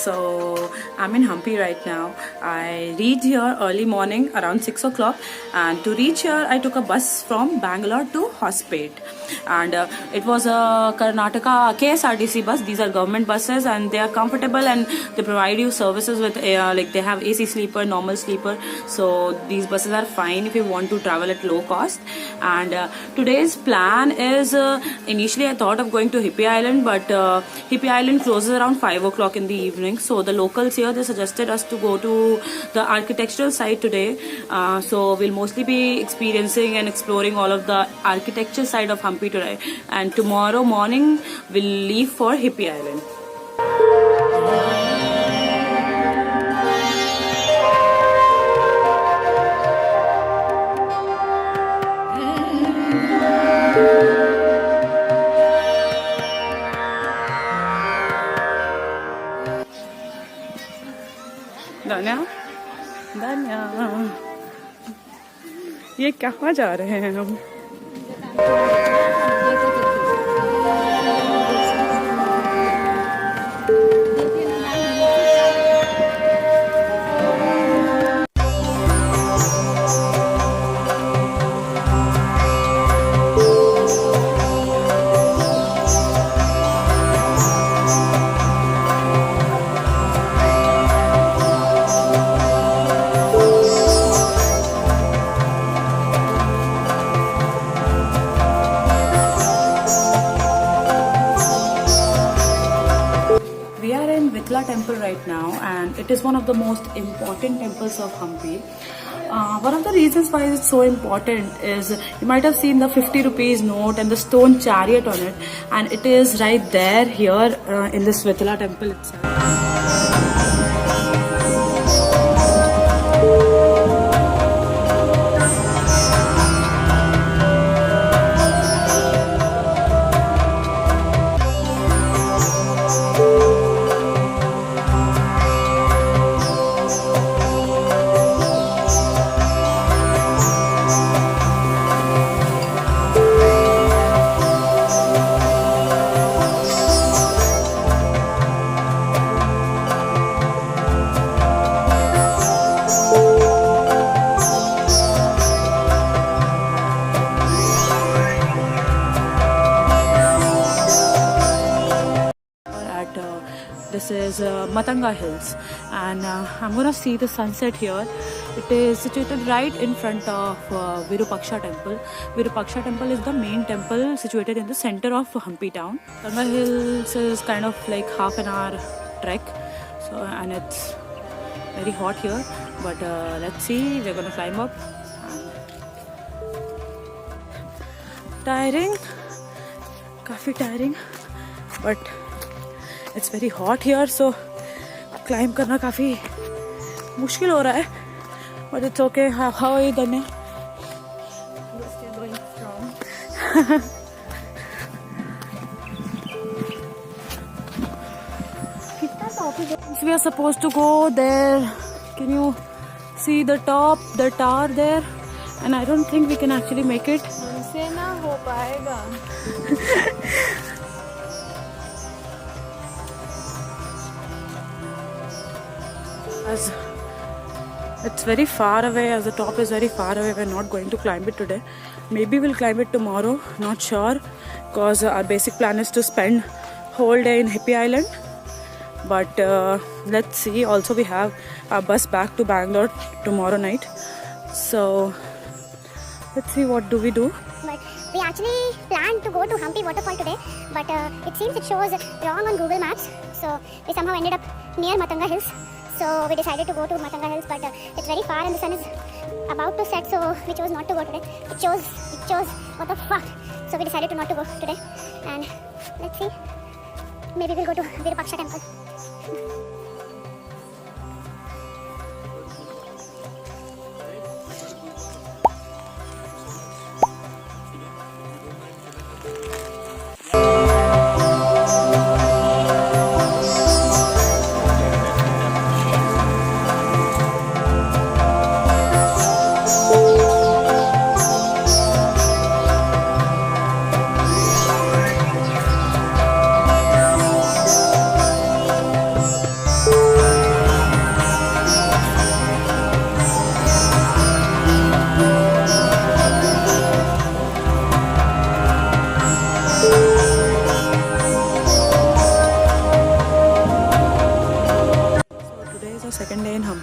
So I'm in Hampi right now. I reached here early morning around 6 o'clock, and to reach here I took a bus from Bangalore to Hospet, and it was a Karnataka KSRTC bus. These are government buses and they are comfortable and they provide you services with like they have AC sleeper, normal sleeper. So these buses are fine if you want to travel at low cost. And today's plan is initially I thought of going to Hippie Island, but Hippie Island closes around 5 o'clock in the evening. So the locals here, they suggested us to go to the architectural site today. So we'll mostly be experiencing and exploring all of the architecture side of Hampi today. And tomorrow morning we'll leave for Hippie Island. दान्या, दान्या, ये कहाँ जा रहे हैं हम? Temple right now, and it is one of the most important temples of Hampi. One of the reasons why it's so important is you might have seen the 50 rupees note and the stone chariot on it, and it is right there here in this Vithala temple itself. This is Matanga Hills, and I'm gonna see the sunset here. It is situated right in front of Virupaksha temple. Virupaksha temple is the main temple situated in the center of Hampi town. Matanga Hills is kind of like half an hour trek, so and it's very hot here. But let's see, we're gonna climb up. Tiring, काफी tiring, but it's very hot here, so climb करना काफी मुश्किल हो रहा है, but it's okay. How are you, Danya? We're still going strong. We are supposed to go there. Can you see the top, the tower there? And I don't think we can actually make it. हमसे ना हो पाएगा. As it's very far away, as the top is very far away, we're not going to climb it today. Maybe we'll climb it tomorrow, not sure, because our basic plan is to spend whole day in Hippie Island. But let's see. Also, we have our bus back to Bangalore tomorrow night, so let's see what do we do. But we actually planned to go to Hampi waterfall today, but it seems it shows wrong on Google Maps, so we somehow ended up near Matanga Hills. So we decided to go to Matanga Hills, but it's very far and the sun is about to set, so we chose not to go today. It chose, what the fuck. So we decided to not to go today, and let's see, maybe we'll go to Virupaksha temple.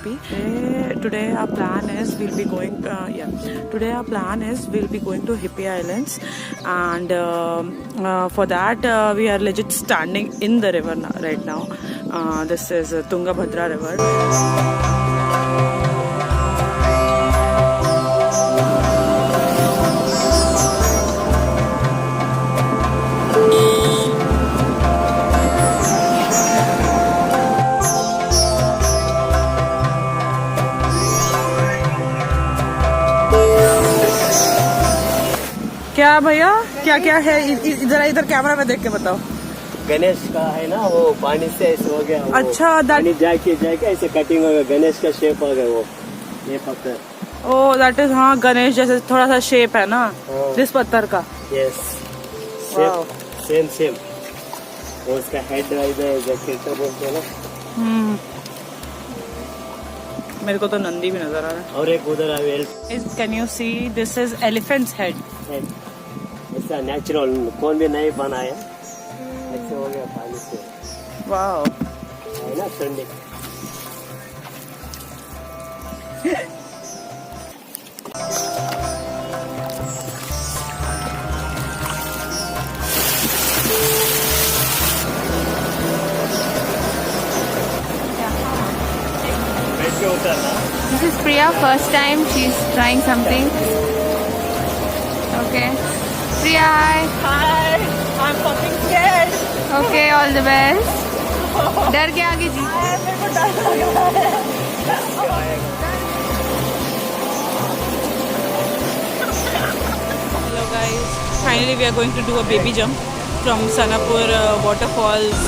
Hampi. Today our plan is we'll be going. Today our plan is we'll be going to Hippie Islands, and for that we are legit standing in the river right now. This is Tungabhadra River. क्या भैया क्या क्या है जरा इधर camera में देख के बताओ। गणेश का है ना, वो पानी से ऐसे हो गया। अच्छा, पानी जाके ऐसे कटिंग हो गया, गणेश का शेप हो गया वो, ये पत्थर। ओ दैट इज, हाँ गणेश जैसे थोड़ा सा शेप है ना जिस पत्थर का। यस, सेम वो उसका हेड इधर बोलते हैं ना। मेरे को तो नंदी भी नजर आ रहा है। और एक उधर can you see this is elephants head. ऐसा नेचुरल कौन भी नहीं बनाया, ऐसे हो गया पानी से। वाओ, है ना ठंडी। This is Priya, first time she's trying something. Okay. Priya, hi. I'm fucking scared. Okay, all the best. डर के आगे जी। Hello guys, finally we are going to do a baby jump from Sanapur waterfalls